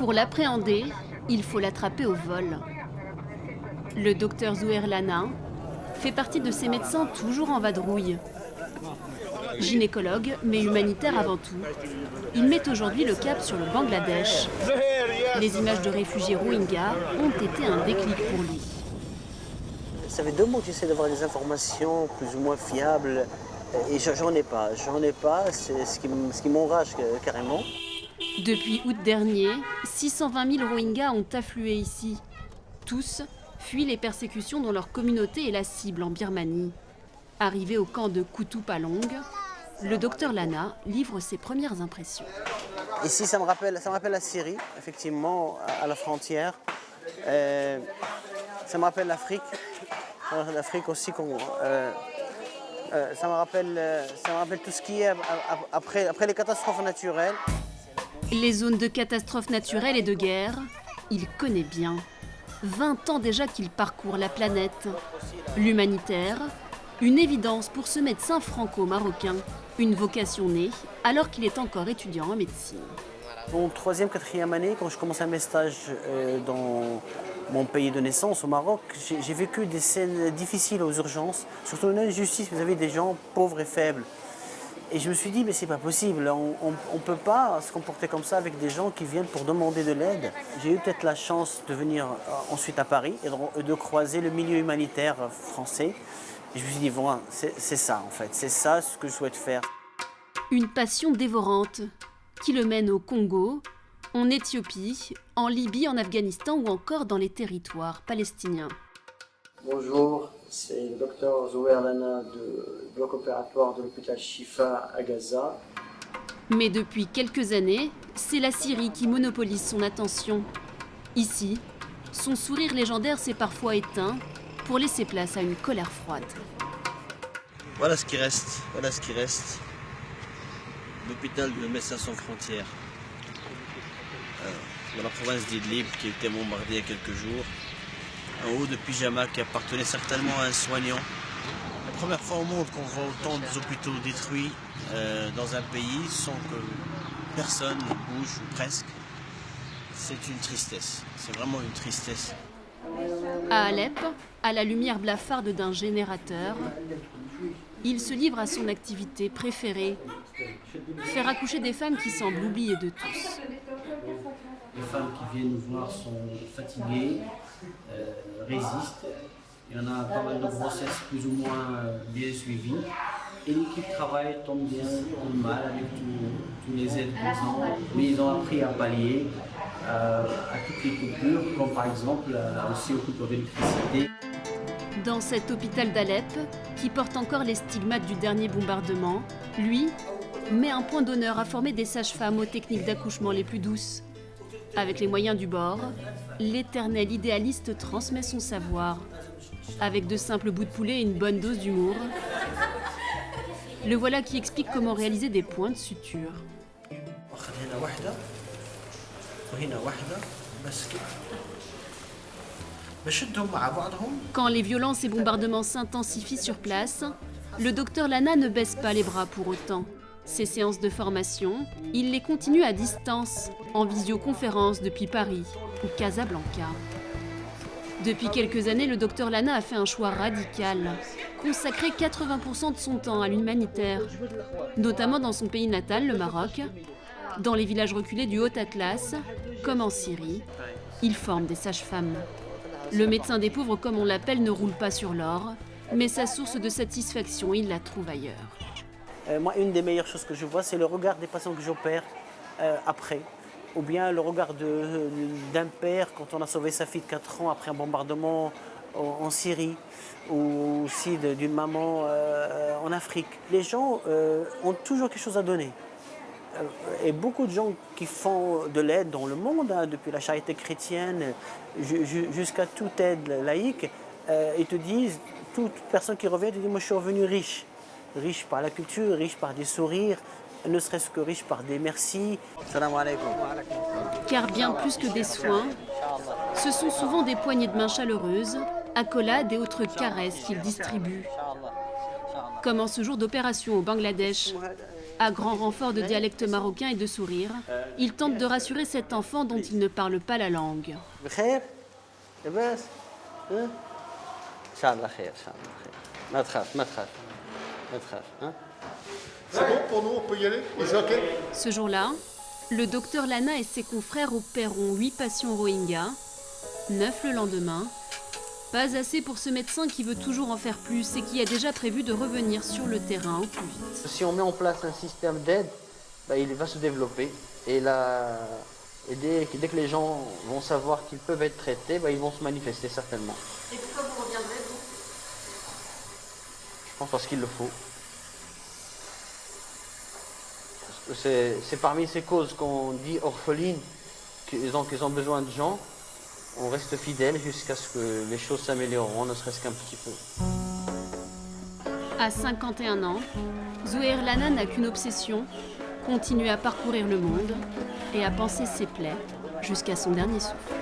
Pour l'appréhender, il faut l'attraper au vol. Le docteur Zouher Lana fait partie de ces médecins toujours en vadrouille. Gynécologue, mais humanitaire avant tout, il met aujourd'hui le cap sur le Bangladesh. Les images de réfugiés Rohingyas ont été un déclic pour lui. Ça fait 2 mois que j'essaie d'avoir des informations plus ou moins fiables et j'en ai pas. C'est ce qui m'enrage carrément. Depuis août dernier, 620 000 Rohingyas ont afflué ici. Tous fuient les persécutions dont leur communauté est la cible en Birmanie. Arrivé au camp de Kutupalong, le docteur Lana livre ses premières impressions. Ici, ça me rappelle la Syrie, effectivement, à la frontière. Ça me rappelle l'Afrique. L'Afrique aussi. Ça me rappelle tout ce qui est après les catastrophes naturelles. Les zones de catastrophes naturelles et de guerre, il connaît bien. 20 ans déjà qu'il parcourt la planète. L'humanitaire, une évidence pour ce médecin franco-marocain. Une vocation née alors qu'il est encore étudiant en médecine. En 3e, 4e année, quand je commençais mes stages dans mon pays de naissance, au Maroc, j'ai vécu des scènes difficiles aux urgences, surtout une injustice. Vous avez des gens pauvres et faibles. Et je me suis dit, mais c'est pas possible, on ne peut pas se comporter comme ça avec des gens qui viennent pour demander de l'aide. J'ai eu peut-être la chance de venir ensuite à Paris et de croiser le milieu humanitaire français. Et je me suis dit, voilà, c'est ça en fait, c'est ça ce que je souhaite faire. Une passion dévorante qui le mène au Congo, en Éthiopie, en Libye, en Afghanistan ou encore dans les territoires palestiniens. Bonjour, c'est le docteur Zouher Lana du bloc opératoire de l'hôpital Shifa à Gaza. Mais depuis quelques années, c'est la Syrie qui monopolise son attention. Ici, son sourire légendaire s'est parfois éteint pour laisser place à une colère froide. Voilà ce qui reste, L'hôpital de Médecins sans frontières, dans la province d'Idlib, qui a été bombardée il y a quelques jours. Un haut de pyjama qui appartenait certainement à un soignant. La première fois au monde qu'on voit autant d'hôpitaux détruits dans un pays sans que personne ne bouge, ou presque. C'est une tristesse, c'est vraiment une tristesse. À Alep, à la lumière blafarde d'un générateur, il se livre à son activité préférée, faire accoucher des femmes qui semblent oubliées de tous. Les femmes qui viennent nous voir sont fatiguées, résistent. Il y en a pas mal de grossesses plus ou moins bien suivies. Et l'équipe travaille tant bien ou mal avec tous les aides qu'ils ont. Mais ils ont appris à pallier à toutes les coupures, comme par exemple aussi aux coupures d'électricité. Dans cet hôpital d'Alep, qui porte encore les stigmates du dernier bombardement, lui met un point d'honneur à former des sages-femmes aux techniques d'accouchement les plus douces. Avec les moyens du bord, l'éternel idéaliste transmet son savoir. Avec de simples bouts de poulet et une bonne dose d'humour, le voilà qui explique comment réaliser des points de suture. Quand les violences et bombardements s'intensifient sur place, le docteur Lana ne baisse pas les bras pour autant. Ses séances de formation, il les continue à distance, en visioconférence depuis Paris ou Casablanca. Depuis quelques années, le docteur Lana a fait un choix radical, consacrer 80% de son temps à l'humanitaire, notamment dans son pays natal, le Maroc, dans les villages reculés du Haut-Atlas, comme en Syrie. Il forme des sages-femmes. Le médecin des pauvres, comme on l'appelle, ne roule pas sur l'or, mais sa source de satisfaction, il la trouve ailleurs. Moi, une des meilleures choses que je vois, c'est le regard des patients que j'opère après. Ou bien le regard d'un père quand on a sauvé sa fille de 4 ans après un bombardement en Syrie. Ou aussi d'une maman en Afrique. Les gens ont toujours quelque chose à donner. Et beaucoup de gens qui font de l'aide dans le monde, depuis la charité chrétienne jusqu'à toute aide laïque, ils te disent, toute personne qui revient te dit, moi je suis revenu riche. Riche par la culture, riche par des sourires, ne serait-ce que riche par des merci. Salam alaikum. Car bien plus que des soins, ce sont souvent des poignées de main chaleureuses, accolades et autres caresses qu'il distribue. Comme en ce jour d'opération au Bangladesh, À grand renfort de dialecte marocain et de sourire, il tente de rassurer cet enfant dont il ne parle pas la langue. بخير لاباس ها ان شاء الله خير ان شاء الله خير ما تخاف ما تخاف ما تخاف ها C'est bon pour nous, on peut y aller? Is it okay? Ce jour-là, le docteur Lana et ses confrères opéreront 8 patients Rohingyas, 9 le lendemain. Pas assez pour ce médecin qui veut toujours en faire plus et qui a déjà prévu de revenir sur le terrain au plus vite. Si on met en place un système d'aide, il va se développer. Et dès que les gens vont savoir qu'ils peuvent être traités, ils vont se manifester certainement. Et pourquoi vous reviendrez, vous? Je pense parce qu'il le faut. Parce que c'est parmi ces causes qu'on dit orphelines, qu'ils ont besoin de gens. On reste fidèle jusqu'à ce que les choses s'amélioreront, ne serait-ce qu'un petit peu. À 51 ans, Zouhair Lana n'a qu'une obsession, continuer à parcourir le monde et à panser ses plaies jusqu'à son dernier souffle.